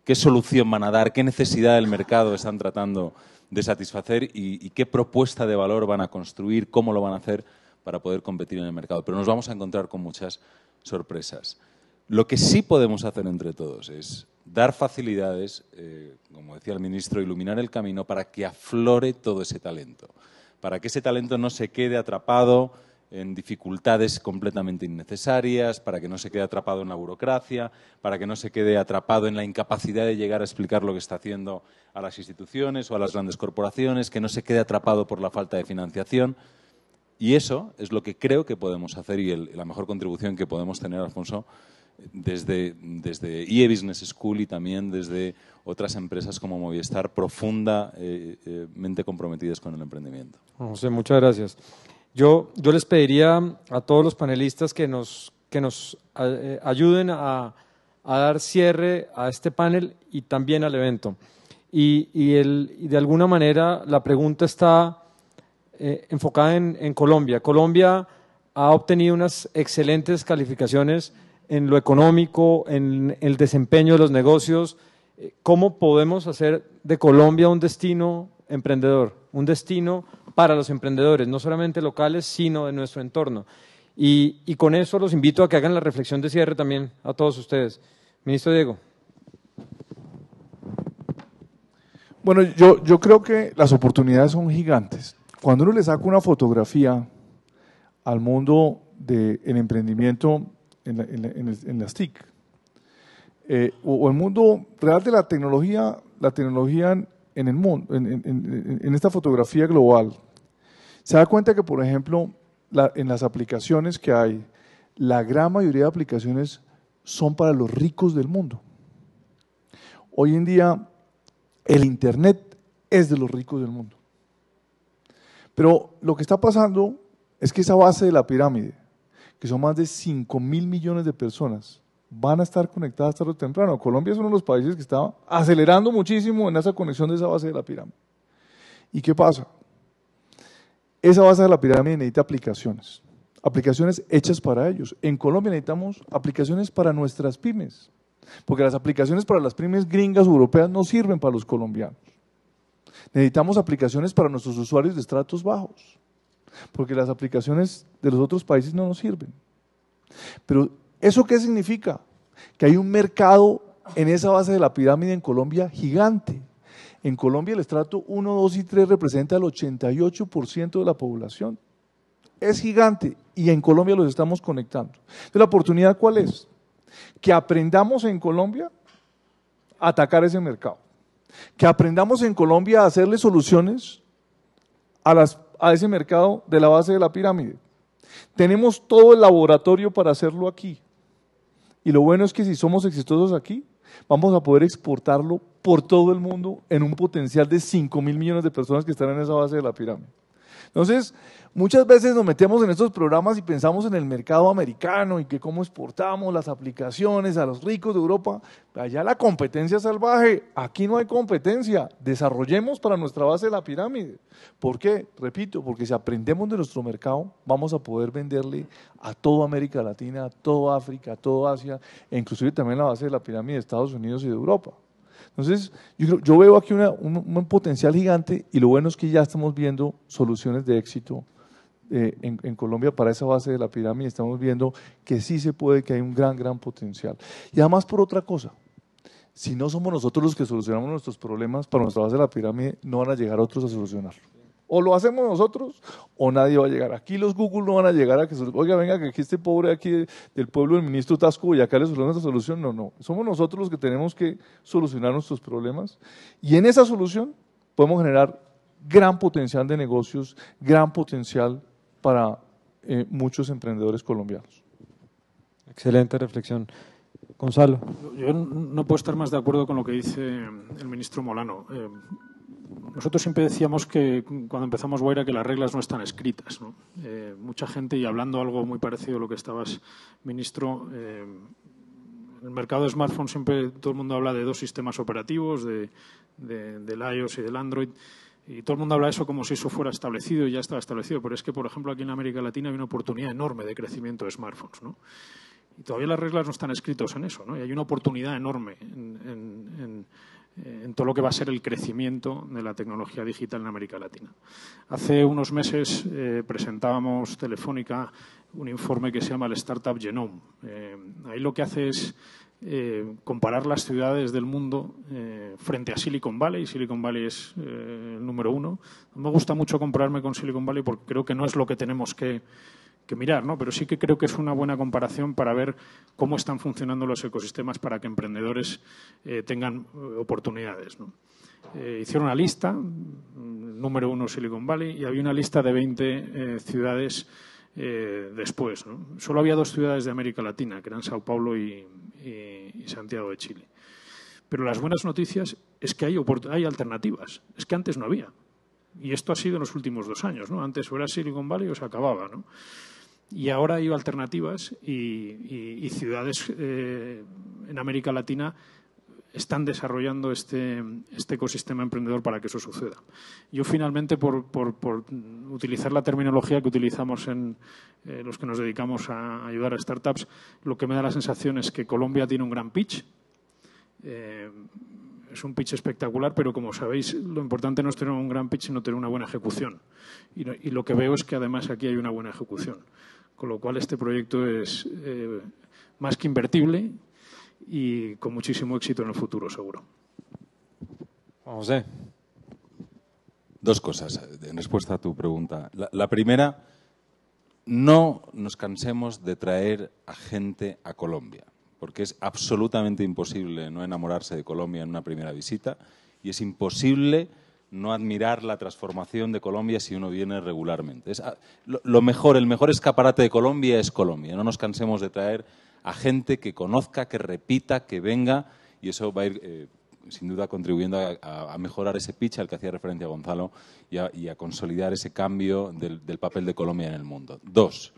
qué solución van a dar, qué necesidad del mercado están tratando de satisfacer y qué propuesta de valor van a construir, cómo lo van a hacer para poder competir en el mercado. Pero nos vamos a encontrar con muchas sorpresas. Lo que sí podemos hacer entre todos es dar facilidades, como decía el ministro, iluminar el camino para que aflore todo ese talento, para que ese talento no se quede atrapado en dificultades completamente innecesarias, para que no se quede atrapado en la burocracia, para que no se quede atrapado en la incapacidad de llegar a explicar lo que está haciendo a las instituciones o a las grandes corporaciones, que no se quede atrapado por la falta de financiación. Y eso es lo que creo que podemos hacer y la mejor contribución que podemos tener, Alfonso, desde EA Business School y también desde otras empresas como Movistar, profundamente comprometidas con el emprendimiento. José, muchas gracias. Yo les pediría a todos los panelistas que nos ayuden a dar cierre a este panel y también al evento. Y de alguna manera la pregunta está enfocada en Colombia. Colombia ha obtenido unas excelentes calificaciones en lo económico, en el desempeño de los negocios. ¿Cómo podemos hacer de Colombia un destino emprendedor, un destino para los emprendedores, no solamente locales, sino de nuestro entorno? Y con eso los invito a que hagan la reflexión de cierre también a todos ustedes. Ministro Diego. Bueno, yo creo que las oportunidades son gigantes. Cuando uno le saca una fotografía al mundo del emprendimiento en las TIC, o el mundo real de la tecnología en el mundo, en esta fotografía global, se da cuenta que, por ejemplo, en las aplicaciones que hay, la gran mayoría de aplicaciones son para los ricos del mundo. Hoy en día, el Internet es de los ricos del mundo. Pero lo que está pasando es que esa base de la pirámide, que son más de 5.000 millones de personas, van a estar conectadas tarde o temprano. Colombia es uno de los países que está acelerando muchísimo en esa conexión de esa base de la pirámide. ¿Y qué pasa? Esa base de la pirámide necesita aplicaciones hechas para ellos. En Colombia necesitamos aplicaciones para nuestras pymes, porque las aplicaciones para las pymes gringas o europeas no sirven para los colombianos. Necesitamos aplicaciones para nuestros usuarios de estratos bajos, porque las aplicaciones de los otros países no nos sirven. Pero ¿eso qué significa? Que hay un mercado en esa base de la pirámide en Colombia gigante. En Colombia el estrato 1, 2 y 3 representa el 88% de la población. Es gigante y en Colombia los estamos conectando. Entonces, ¿la oportunidad cuál es? Que aprendamos en Colombia a atacar ese mercado. Que aprendamos en Colombia a hacerle soluciones a ese mercado de la base de la pirámide. Tenemos todo el laboratorio para hacerlo aquí. Y lo bueno es que si somos exitosos aquí, vamos a poder exportarlo por todo el mundo en un potencial de 5.000 millones de personas que están en esa base de la pirámide. Entonces, muchas veces nos metemos en estos programas y pensamos en el mercado americano y que cómo exportamos las aplicaciones a los ricos de Europa. Allá la competencia salvaje, aquí no hay competencia. Desarrollemos para nuestra base de la pirámide. ¿Por qué? Repito, porque si aprendemos de nuestro mercado, vamos a poder venderle a toda América Latina, a toda África, a toda Asia, e inclusive también la base de la pirámide de Estados Unidos y de Europa. Entonces, yo veo aquí un potencial gigante y lo bueno es que ya estamos viendo soluciones de éxito en Colombia para esa base de la pirámide. Estamos viendo que sí se puede, que hay un gran potencial. Y además por otra cosa, si no somos nosotros los que solucionamos nuestros problemas para nuestra base de la pirámide, no van a llegar otros a solucionarlo. O lo hacemos nosotros o nadie va a llegar. Aquí los Google no van a llegar a que, oiga, venga, que aquí este pobre aquí del pueblo del ministro Tasco y acá le soluciona esta solución. No. Somos nosotros los que tenemos que solucionar nuestros problemas. Y en esa solución podemos generar gran potencial de negocios, gran potencial para muchos emprendedores colombianos. Excelente reflexión. Gonzalo. Yo no puedo estar más de acuerdo con lo que dice el ministro Molano. Nosotros siempre decíamos que cuando empezamos Wayra que las reglas no están escritas, ¿no? Mucha gente, y hablando algo muy parecido a lo que estabas, ministro, el mercado de smartphones siempre todo el mundo habla de dos sistemas operativos, del iOS y del Android. Y todo el mundo habla de eso como si eso fuera establecido y ya estaba establecido, pero es que, por ejemplo, aquí en América Latina hay una oportunidad enorme de crecimiento de smartphones, ¿no? Y todavía las reglas no están escritas en eso, ¿no? Y hay una oportunidad enorme en todo lo que va a ser el crecimiento de la tecnología digital en América Latina. Hace unos meses presentábamos Telefónica un informe que se llama el Startup Genome. Ahí lo que hace es comparar las ciudades del mundo frente a Silicon Valley. Silicon Valley es el número 1. Me gusta mucho compararme con Silicon Valley porque creo que no es lo que tenemos que mirar, ¿no? Pero sí que creo que es una buena comparación para ver cómo están funcionando los ecosistemas para que emprendedores tengan oportunidades, ¿no? Hicieron una lista, número 1 Silicon Valley, y había una lista de 20 ciudades después, ¿no? Solo había 2 ciudades de América Latina, que eran Sao Paulo y Santiago de Chile. Pero las buenas noticias es que hay alternativas. Es que antes no había. Y esto ha sido en los últimos 2 años, ¿no? Antes o era Silicon Valley o se acababa, ¿no? Y ahora hay alternativas y ciudades en América Latina están desarrollando este ecosistema emprendedor para que eso suceda. Yo finalmente, por utilizar la terminología que utilizamos en los que nos dedicamos a ayudar a startups, lo que me da la sensación es que Colombia tiene un gran pitch. Es un pitch espectacular, pero como sabéis, lo importante no es tener un gran pitch, sino tener una buena ejecución. Y lo que veo es que además aquí hay una buena ejecución. Con lo cual este proyecto es más que invertible y con muchísimo éxito en el futuro, seguro. José. 2 cosas en respuesta a tu pregunta. La primera, no nos cansemos de traer a gente a Colombia, porque es absolutamente imposible no enamorarse de Colombia en una primera visita y es imposible no admirar la transformación de Colombia si uno viene regularmente. El mejor escaparate de Colombia es Colombia. No nos cansemos de traer a gente que conozca, que repita, que venga, y eso va a ir sin duda contribuyendo a mejorar ese pitch al que hacía referencia Gonzalo y a consolidar ese cambio del papel de Colombia en el mundo. 2,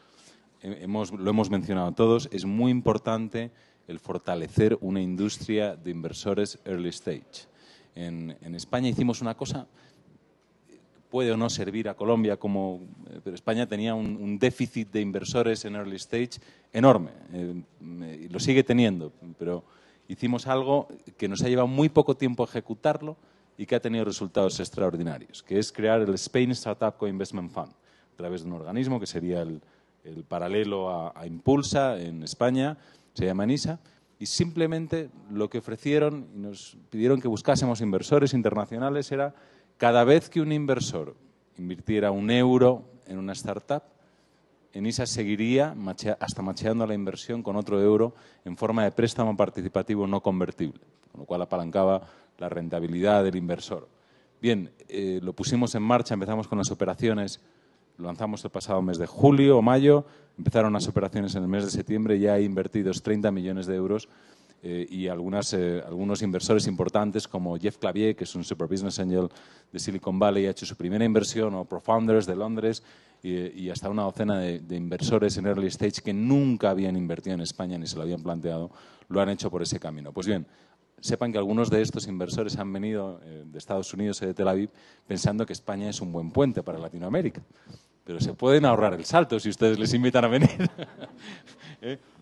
lo hemos mencionado todos, es muy importante el fortalecer una industria de inversores early stage. En España hicimos una cosa, puede o no servir a Colombia, pero España tenía un déficit de inversores en early stage enorme, y lo sigue teniendo, pero hicimos algo que nos ha llevado muy poco tiempo ejecutarlo y que ha tenido resultados extraordinarios, que es crear el Spain Startup Co-Investment Fund, a través de un organismo que sería el paralelo a Impulsa en España, se llama ENISA, y simplemente lo que ofrecieron y nos pidieron que buscásemos inversores internacionales era cada vez que un inversor invirtiera €1 en una startup, ENISA seguiría hasta macheando la inversión con otro euro en forma de préstamo participativo no convertible, con lo cual apalancaba la rentabilidad del inversor. Bien, lo pusimos en marcha, empezamos con las operaciones, lo lanzamos el pasado mes de julio o mayo, empezaron las operaciones en el mes de septiembre, ya hay invertidos 30 millones de euros y algunos inversores importantes como Jeff Clavier, que es un super business angel de Silicon Valley, ha hecho su primera inversión, o ProFounders de Londres, y hasta una docena de inversores en early stage que nunca habían invertido en España ni se lo habían planteado, lo han hecho por ese camino. Pues bien, sepan que algunos de estos inversores han venido de Estados Unidos y de Tel Aviv pensando que España es un buen puente para Latinoamérica. Pero se pueden ahorrar el salto si ustedes les invitan a venir.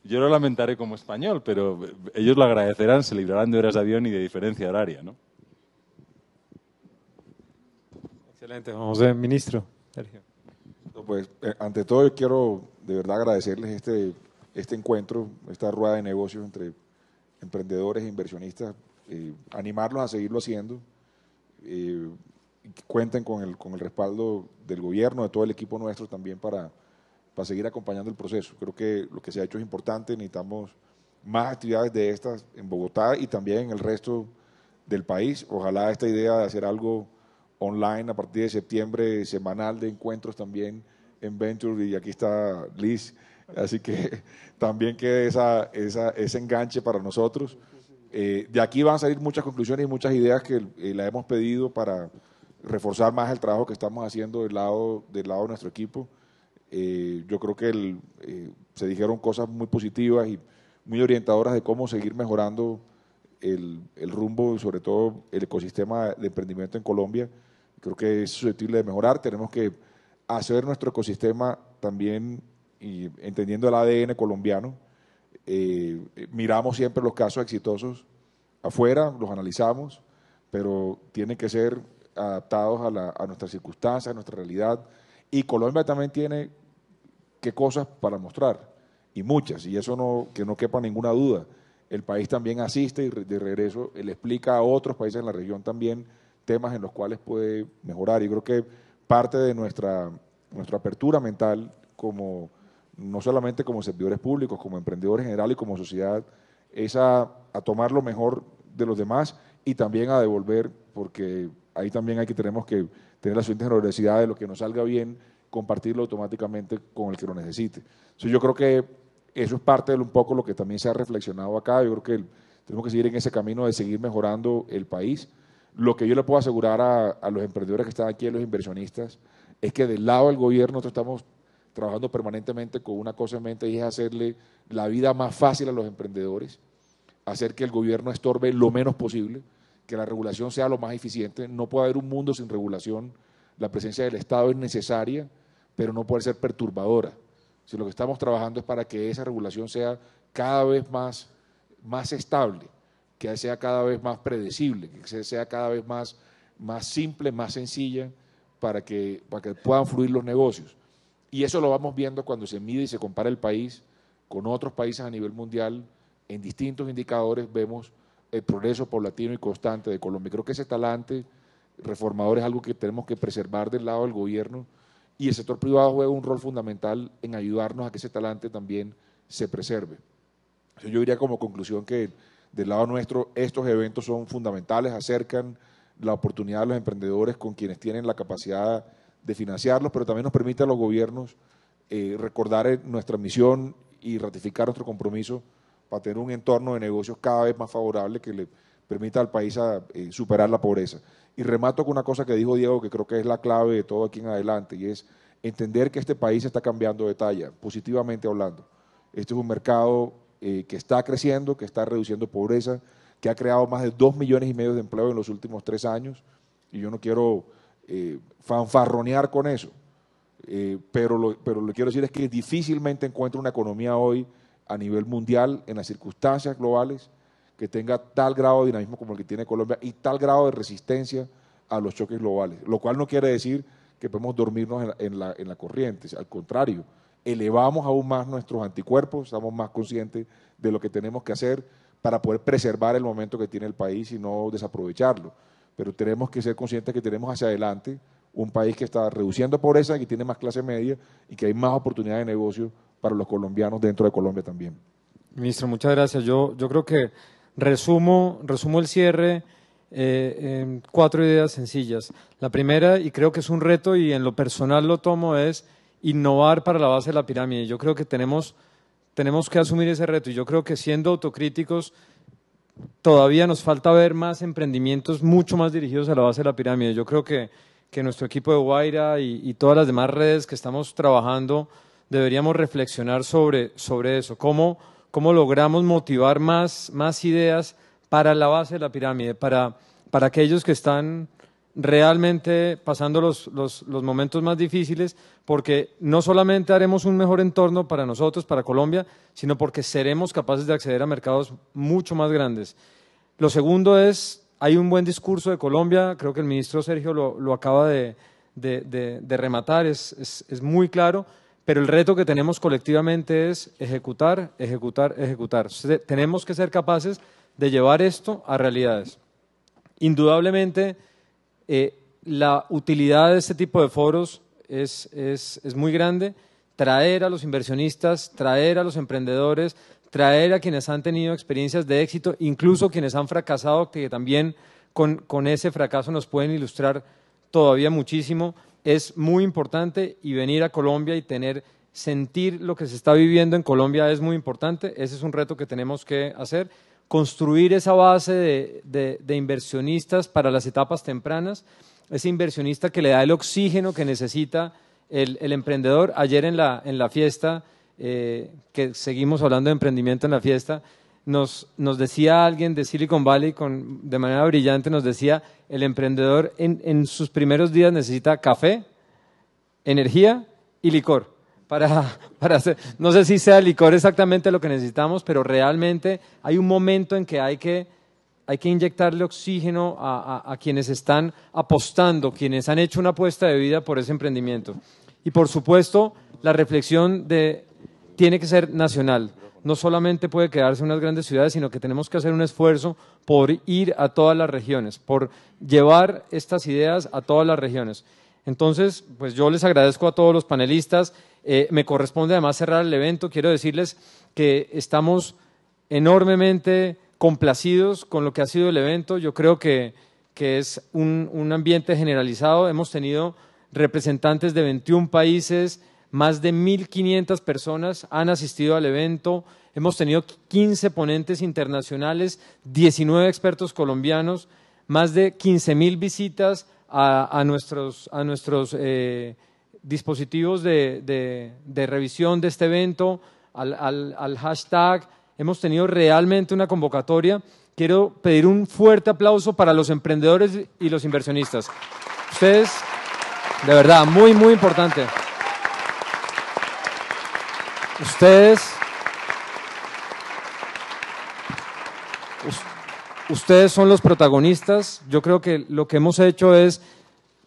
Yo lo lamentaré como español, pero ellos lo agradecerán, se librarán de horas de avión y de diferencia horaria, ¿no? Excelente, José. Ministro. Sergio. Pues, ante todo, yo quiero de verdad agradecerles este encuentro, esta rueda de negocios entre emprendedores e inversionistas, animarlos a seguirlo haciendo. Cuenten con el respaldo del gobierno, de todo el equipo nuestro también para seguir acompañando el proceso. Creo que lo que se ha hecho es importante, necesitamos más actividades de estas en Bogotá y también en el resto del país. Ojalá esta idea de hacer algo online a partir de septiembre, semanal de encuentros también en Venture, y aquí está Liz, así que también quede ese enganche para nosotros. De aquí van a salir muchas conclusiones y muchas ideas que la hemos pedido para reforzar más el trabajo que estamos haciendo del lado de nuestro equipo. Yo creo que se dijeron cosas muy positivas y muy orientadoras de cómo seguir mejorando el rumbo, sobre todo el ecosistema de emprendimiento en Colombia. Creo que es susceptible de mejorar. Tenemos que hacer nuestro ecosistema también, y entendiendo el ADN colombiano. Miramos siempre los casos exitosos afuera, los analizamos, pero tienen que ser adaptados a nuestras circunstancias, a nuestra realidad. Y Colombia también tiene qué cosas para mostrar, y muchas, y eso que no quepa ninguna duda. El país también asiste y de regreso le explica a otros países en la región también temas en los cuales puede mejorar. Y creo que parte de nuestra apertura mental, no solamente como servidores públicos, como emprendedores en general y como sociedad, es a tomar lo mejor de los demás y también a devolver, porque ahí también tenemos que tener la suficiente generosidad de lo que nos salga bien, compartirlo automáticamente con el que lo necesite. Entonces yo creo que eso es parte de un poco lo que también se ha reflexionado acá. Yo creo que tenemos que seguir en ese camino de seguir mejorando el país. Lo que yo le puedo asegurar a los emprendedores que están aquí, a los inversionistas, es que del lado del gobierno nosotros estamos trabajando permanentemente con una cosa en mente, y es hacerle la vida más fácil a los emprendedores, hacer que el gobierno estorbe lo menos posible, que la regulación sea lo más eficiente. No puede haber un mundo sin regulación. La presencia del Estado es necesaria, pero no puede ser perturbadora. Si lo que estamos trabajando es para que esa regulación sea cada vez más estable, que sea cada vez más predecible, que sea cada vez más simple, más sencilla, para que puedan fluir los negocios. Y eso lo vamos viendo cuando se mide y se compara el país con otros países a nivel mundial. En distintos indicadores vemos el progreso paulatino y constante de Colombia. Creo que ese talante reformador es algo que tenemos que preservar del lado del gobierno, y el sector privado juega un rol fundamental en ayudarnos a que ese talante también se preserve. Yo diría como conclusión que del lado nuestro estos eventos son fundamentales, acercan la oportunidad de los emprendedores con quienes tienen la capacidad de financiarlos, pero también nos permite a los gobiernos recordar nuestra misión y ratificar nuestro compromiso para tener un entorno de negocios cada vez más favorable que le permita al país superar la pobreza. Y remato con una cosa que dijo Diego, que creo que es la clave de todo aquí en adelante, y es entender que este país está cambiando de talla, positivamente hablando. Este es un mercado que está creciendo, que está reduciendo pobreza, que ha creado más de 2,5 millones de empleo en los últimos 3 años, y yo no quiero fanfarronear con eso, pero lo que quiero decir es que difícilmente encuentro una economía hoy a nivel mundial, en las circunstancias globales, que tenga tal grado de dinamismo como el que tiene Colombia y tal grado de resistencia a los choques globales, lo cual no quiere decir que podemos dormirnos en la corriente. Al contrario, elevamos aún más nuestros anticuerpos, estamos más conscientes de lo que tenemos que hacer para poder preservar el momento que tiene el país y no desaprovecharlo. Pero tenemos que ser conscientes que tenemos hacia adelante un país que está reduciendo pobreza, que tiene más clase media y que hay más oportunidades de negocio para los colombianos dentro de Colombia también. Ministro, muchas gracias. Yo creo que resumo el cierre en 4 ideas sencillas. La primera, y creo que es un reto y en lo personal lo tomo, es innovar para la base de la pirámide. Yo creo que tenemos que asumir ese reto, y yo creo que siendo autocríticos todavía nos falta ver más emprendimientos mucho más dirigidos a la base de la pirámide. Yo creo que nuestro equipo de Guaira y todas las demás redes que estamos trabajando deberíamos reflexionar sobre eso, cómo logramos motivar más ideas para la base de la pirámide, para aquellos que están realmente pasando los momentos más difíciles, porque no solamente haremos un mejor entorno para nosotros, para Colombia, sino porque seremos capaces de acceder a mercados mucho más grandes. Lo segundo es, hay un buen discurso de Colombia, creo que el ministro Sergio lo acaba de rematar, es muy claro, pero el reto que tenemos colectivamente es ejecutar. Tenemos que ser capaces de llevar esto a realidades. Indudablemente, la utilidad de este tipo de foros es muy grande. Traer a los inversionistas, traer a los emprendedores, traer a quienes han tenido experiencias de éxito, incluso quienes han fracasado, que también con ese fracaso nos pueden ilustrar todavía muchísimo. Es muy importante, y venir a Colombia y sentir lo que se está viviendo en Colombia es muy importante. Ese es un reto que tenemos que hacer. Construir esa base de inversionistas para las etapas tempranas, ese inversionista que le da el oxígeno que necesita el emprendedor. Ayer en la fiesta, que seguimos hablando de emprendimiento en la fiesta, nos decía alguien de Silicon Valley de manera brillante, nos decía, el emprendedor en sus primeros días necesita café, energía y licor. Para hacer, no sé si sea licor exactamente lo que necesitamos, pero realmente hay un momento en que hay que inyectarle oxígeno a quienes están apostando, quienes han hecho una apuesta de vida por ese emprendimiento. Y por supuesto, la reflexión tiene que ser nacional. No solamente puede quedarse en unas grandes ciudades, sino que tenemos que hacer un esfuerzo por ir a todas las regiones, por llevar estas ideas a todas las regiones. Entonces, pues yo les agradezco a todos los panelistas. Me corresponde además cerrar el evento. Quiero decirles que estamos enormemente complacidos con lo que ha sido el evento. Yo creo que es un ambiente generalizado. Hemos tenido representantes de 21 países, más de 1.500 personas han asistido al evento. Hemos tenido 15 ponentes internacionales, 19 expertos colombianos, más de 15.000 visitas a nuestros dispositivos de revisión de este evento, al hashtag. Hemos tenido realmente una convocatoria. Quiero pedir un fuerte aplauso para los emprendedores y los inversionistas. Ustedes, de verdad, muy, muy importante. Ustedes son los protagonistas. Yo creo que lo que hemos hecho es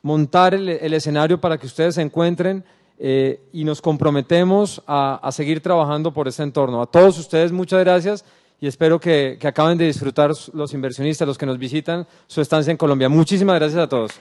montar el escenario para que ustedes se encuentren y nos comprometemos a seguir trabajando por ese entorno. A todos ustedes muchas gracias y espero que acaben de disfrutar los inversionistas, los que nos visitan, su estancia en Colombia. Muchísimas gracias a todos.